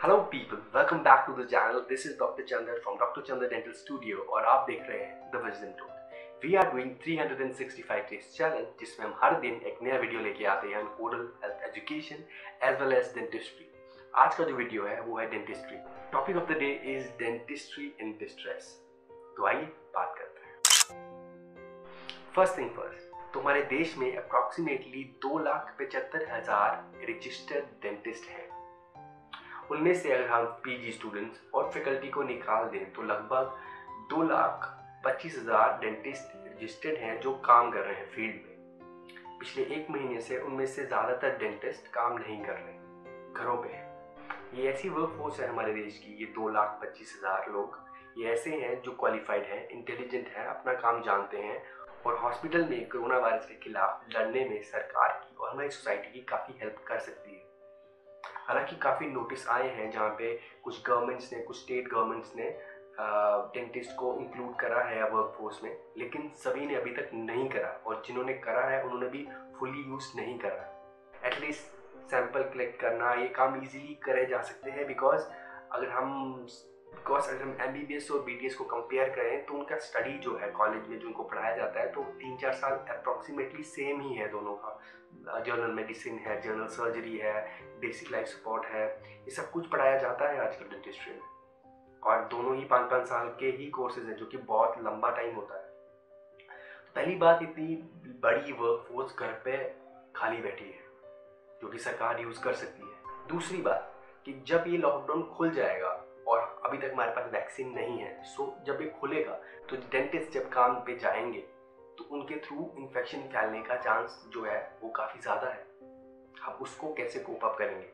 Hello people, welcome back to the channel. This is doctor Chander from doctor Chander dental studio और आप देख रहे हैं the wisdom tooth. We are doing 365 days challenge, जिसमें हम हर दिन एक नया वीडियो लेके आते हैं oral health education as well as dentistry. आज का जो वीडियो है वो है dentistry. Topic of the day is dentistry in distress. तो आइए बात करते हैं। फर्स्ट थिंग फर्स्ट, तो हमारे देश में अप्रॉक्सीमेटली 2,75,000 रजिस्टर्ड डेंटिस्ट हैं। उनमें से अगर हम पीजी स्टूडेंट्स और फैकल्टी को निकाल दें तो लगभग 2,25,000 डेंटिस्ट रजिस्टर्ड हैं जो काम कर रहे हैं फील्ड में। पिछले एक महीने से उनमें से ज़्यादातर डेंटिस्ट काम नहीं कर रहे, घरों पे हैं। ये ऐसी वर्कफोर्स है हमारे देश की, ये 2,25,000 लोग ये ऐसे हैं जो क्वालिफाइड हैं, इंटेलिजेंट हैं, अपना काम जानते हैं और हॉस्पिटल में कोरोना वायरस के खिलाफ लड़ने में सरकार की और हमारी सोसाइटी की काफ़ी हेल्प कर सकती है। हालांकि काफ़ी नोटिस आए हैं जहाँ पे कुछ गवर्नमेंट्स ने, कुछ स्टेट गवर्नमेंट्स ने डेंटिस्ट को इंक्लूड करा है वर्कफोर्स में, लेकिन सभी ने अभी तक नहीं करा और जिन्होंने करा है उन्होंने भी फुली यूज नहीं करा। एटलीस्ट सैंपल कलेक्ट करना ये काम इजीली करे जा सकते हैं बिकॉज अगर हम एमबीबीएस और बीटीएस को कंपेयर करें तो उनका स्टडी जो है कॉलेज में जो उनको पढ़ाया जाता है तो 3-4 साल अप्रॉक्सीमेटली सेम ही है दोनों का। जनरल मेडिसिन है, जनरल सर्जरी है, बेसिक लाइफ सपोर्ट है, ये सब कुछ पढ़ाया जाता है आजकल डेंटिस्ट्री में और दोनों ही 5-5 साल के ही कोर्सेज हैं जो कि बहुत लंबा टाइम होता है। तो पहली बात, इतनी बड़ी वर्कफोर्स घर पे खाली बैठी है जो कि सरकार यूज कर सकती है। दूसरी बात कि जब ये लॉकडाउन खुल जाएगा और अभी तक हमारे पास वैक्सीन नहीं है, सो जब ये खुलेगा तो डेंटिस्ट जब काम पे जाएंगे तो उनके थ्रू इन्फेक्शन फैलने का चांस जो है वो काफ़ी ज़्यादा है। हम उसको कैसे कोप अप करेंगे?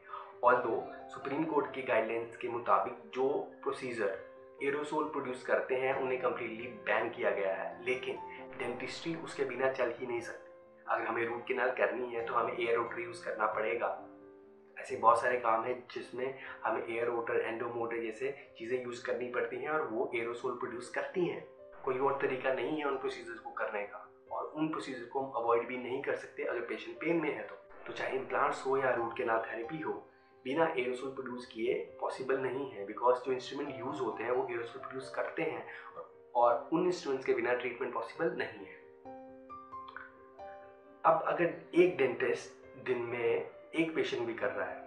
ऑल्दो सुप्रीम कोर्ट के गाइडलाइंस के मुताबिक जो प्रोसीजर एरोसोल प्रोड्यूस करते हैं उन्हें कम्प्लीटली बैन किया गया है, लेकिन डेंटिस्ट्री उसके बिना चल ही नहीं सकती। अगर हमें रूट कैनाल करनी है तो हमें एयर रोटर यूज़ करना पड़ेगा। ऐसे बहुत सारे काम हैं जिसमें हमें एयर रोटर, एंडोमोटर जैसे चीज़ें यूज़ करनी पड़ती हैं और वो एरोसोल प्रोड्यूस करती हैं। कोई और तरीका नहीं है उन प्रोसीजर्स को करने का और उन प्रोसीजर को हम अवॉइड भी नहीं कर सकते अगर पेशेंट पेन में है तो चाहे इम्प्लांट्स हो या रूट कैनाल थेरेपी हो, बिना एरोसोल प्रोड्यूस किए पॉसिबल नहीं है बिकॉज जो इंस्ट्रूमेंट यूज़ होते हैं वो एरोसोल प्रोड्यूस करते हैं और उन इंस्ट्रूमेंट्स के बिना ट्रीटमेंट पॉसिबल नहीं है। अब अगर एक डेंटिस्ट दिन में एक पेशेंट भी कर रहा है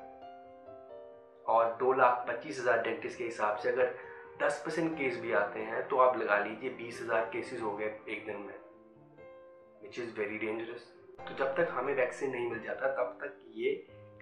और 2,25,000 डेंटिस्ट के हिसाब से अगर 10% केस भी आते हैं तो आप लगा लीजिए 20,000 केसेस हो गए एक दिन में, विच इज़ वेरी डेंजरस। तो जब तक हमें वैक्सीन नहीं मिल जाता तब तक ये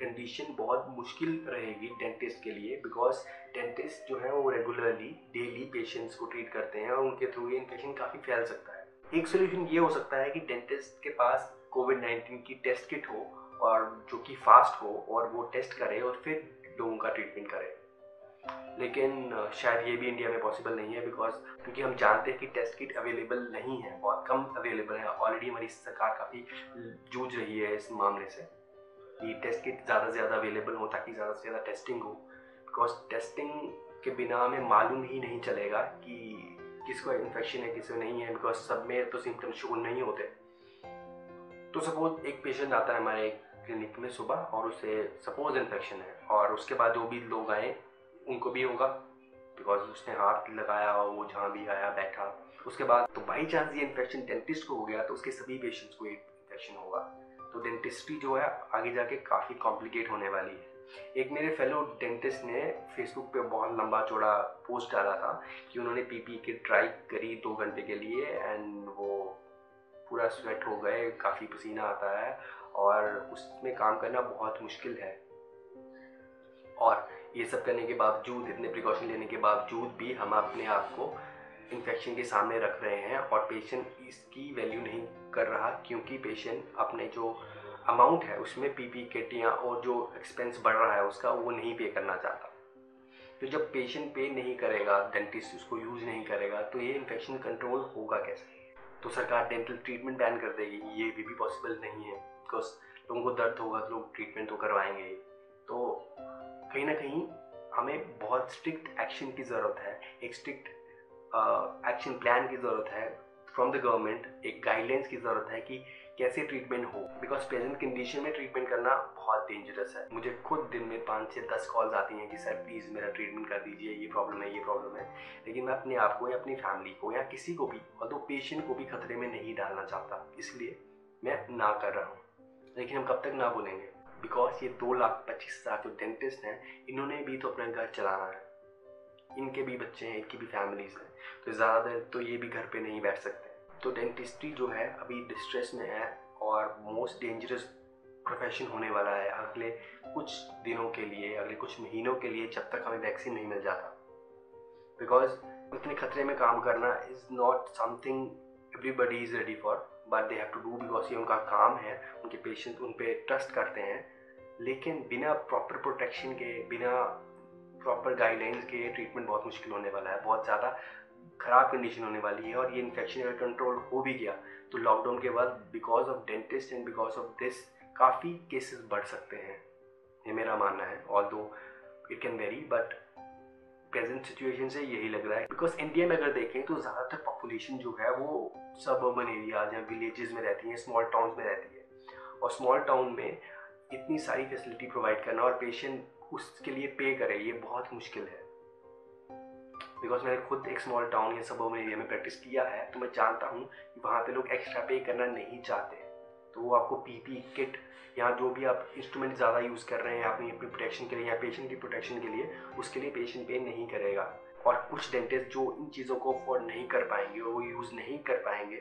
कंडीशन बहुत मुश्किल रहेगी डेंटिस्ट के लिए बिकॉज डेंटिस्ट जो है वो रेगुलरली डेली पेशेंट्स को ट्रीट करते हैं और उनके थ्रू ये इन्फेक्शन काफ़ी फैल सकता है। एक सोल्यूशन ये हो सकता है कि डेंटिस्ट के पास कोविड-19 की टेस्ट किट हो और जो कि फास्ट हो और वो टेस्ट करे और फिर लोगों का ट्रीटमेंट करे, लेकिन शायद ये भी इंडिया में पॉसिबल नहीं है बिकॉज क्योंकि हम जानते हैं कि टेस्ट किट अवेलेबल नहीं है, बहुत कम अवेलेबल है। ऑलरेडी हमारी सरकार काफ़ी जूझ रही है इस मामले से कि टेस्ट किट ज़्यादा से ज़्यादा अवेलेबल हो ताकि ज़्यादा से ज़्यादा टेस्टिंग हो, बिकॉज टेस्टिंग के बिना हमें मालूम ही नहीं चलेगा कि किसको इन्फेक्शन है किसको नहीं है, बिकॉज सब में तो सिम्टम्स शो नहीं होते। तो सपोज एक पेशेंट आता है हमारे क्लिनिक में सुबह और उसे सपोज इन्फेक्शन है और उसके बाद जो भी लोग आए उनको भी होगा बिकॉज उसने हाथ लगाया हो वो जहाँ भी आया बैठा, उसके बाद तो बाई चांस ये इन्फेक्शन डेंटिस्ट को हो गया तो उसके सभी पेशेंट्स को इन्फेक्शन होगा। तो डेंटिस्ट्री जो है आगे जाके काफ़ी कॉम्प्लिकेट होने वाली है। एक मेरे फेलो डेंटिस्ट ने फेसबुक पे बहुत लंबा चौड़ा पोस्ट डाला था कि उन्होंने पीपी किट ट्राई करी 2 घंटे के लिए एंड वो पूरा स्वेट हो गए, काफ़ी पसीना आता है और उसमें काम करना बहुत मुश्किल है। और ये सब करने के बावजूद, इतने प्रिकॉशन लेने के बावजूद भी हम अपने आप को इन्फेक्शन के सामने रख रहे हैं और पेशेंट इसकी वैल्यू नहीं कर रहा क्योंकि पेशेंट अपने जो अमाउंट है उसमें पीपी किट या और जो एक्सपेंस बढ़ रहा है उसका वो नहीं पे करना चाहता। तो जब पेशेंट पे नहीं करेगा, डेंटिस्ट उसको यूज़ नहीं करेगा तो ये इन्फेक्शन कंट्रोल होगा कैसे? तो सरकार डेंटल ट्रीटमेंट बैन कर देगी, ये भी पॉसिबल नहीं है बिकॉज लोगों को दर्द होगा तो लोग ट्रीटमेंट तो करवाएंगे। तो कहीं ना कहीं हमें बहुत स्ट्रिक्ट एक्शन की ज़रूरत है, एक स्ट्रिक्ट एक्शन प्लान की ज़रूरत है फ्रॉम द गवर्नमेंट, एक गाइडलाइंस की ज़रूरत है कि कैसे ट्रीटमेंट हो, बिकॉज प्रेजेंट कंडीशन में ट्रीटमेंट करना बहुत डेंजरस है। मुझे खुद दिन में 5 से 10 कॉल्स आती हैं कि सर प्लीज़ मेरा ट्रीटमेंट कर दीजिए, ये प्रॉब्लम है, ये प्रॉब्लम है। लेकिन मैं अपने आप को या अपनी फैमिली को या किसी को भी, और तो पेशेंट को भी खतरे में नहीं डालना चाहता, इसलिए मैं ना कर रहा हूँ। लेकिन हम कब तक ना बोलेंगे, बिकॉज ये 2,25,000 जो डेंटिस्ट हैं, इन्होंने भी तो अपना घर चलाना है, इनके भी बच्चे हैं, इनकी भी फैमिलीज हैं, तो ज़्यादा देर तो ये भी घर पे नहीं बैठ सकते। तो डेंटिस्ट्री जो है अभी डिस्ट्रेस में है और मोस्ट डेंजरस प्रोफेशन होने वाला है अगले कुछ दिनों के लिए, अगले कुछ महीनों के लिए, जब तक हमें वैक्सीन नहीं मिल जाता। बिकॉज इतने खतरे में काम करना is not something everybody is ready for, but they have to do, because ये उनका काम है, उनके पेशेंट उन पर ट्रस्ट करते हैं। लेकिन बिना प्रॉपर प्रोटेक्शन के, बिना प्रॉपर गाइडलाइंस के ट्रीटमेंट बहुत मुश्किल होने वाला है, बहुत ज़्यादा ख़राब कंडीशन होने वाली है। और ये इन्फेक्शन अगर कंट्रोल हो भी गया तो लॉकडाउन के बाद because of dentist and because of this काफ़ी केसेस बढ़ सकते हैं, ये मेरा मानना है। Although it can very, but present situation से यही लग रहा है। बिकॉज इंडिया में अगर देखें तो ज़्यादातर पॉपुलेशन जो है वो सबअर्बन एरियाज या विलेजेस में रहती है, स्मॉल टाउन्स में रहती है। और स्मॉल टाउन में इतनी सारी फैसिलिटी प्रोवाइड करना और पेशेंट उसके लिए पे करे, ये बहुत मुश्किल है। बिकॉज मैंने खुद एक स्मॉल टाउन या सबअर्बन एरिया में प्रैक्टिस किया है, तो मैं जानता हूँ कि वहाँ पे लोग एक्स्ट्रा पे करना नहीं चाहते। तो वो आपको पीपी किट या जो भी आप इंस्ट्रूमेंट ज़्यादा यूज़ कर रहे हैं अपनी प्रोटेक्शन के लिए या पेशेंट की प्रोटेक्शन के लिए, उसके लिए पेशेंट पे नहीं करेगा। और कुछ डेंटिस्ट जो इन चीज़ों को अफोर्ड नहीं कर पाएंगे और वो यूज़ नहीं कर पाएंगे,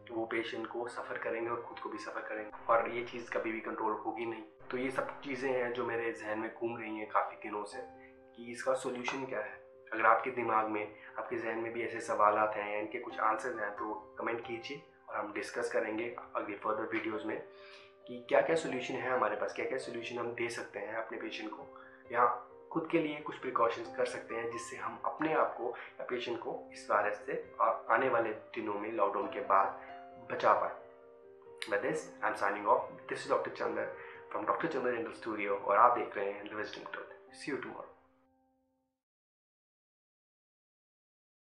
तो वो पेशेंट को सफ़र करेंगे और खुद को भी सफ़र करेंगे, और ये चीज़ कभी भी कंट्रोल होगी नहीं। तो ये सब चीज़ें हैं जो मेरे जहन में घूम रही हैं काफ़ी दिनों से कि इसका सोल्यूशन क्या है। अगर आपके दिमाग में, आपके जहन में भी ऐसे सवाल आते हैं या इनके कुछ आंसर्स हैं तो कमेंट कीजिए और हम डिस्कस करेंगे अगले फर्दर वीडियोस में कि क्या क्या सोल्यूशन है हमारे पास, क्या क्या सोल्यूशन हम दे सकते हैं अपने पेशेंट को, या खुद के लिए कुछ प्रिकॉशंस कर सकते हैं जिससे हम अपने आप को या पेशेंट को इस वायरस से आने वाले दिनों में लॉकडाउन के बाद बचा पाए। With this, I'm signing off. This is Dr. Chandar from Dr. Chandar Dental Studio और आप देख रहे हैं The Wisdom Tooth. See you tomorrow.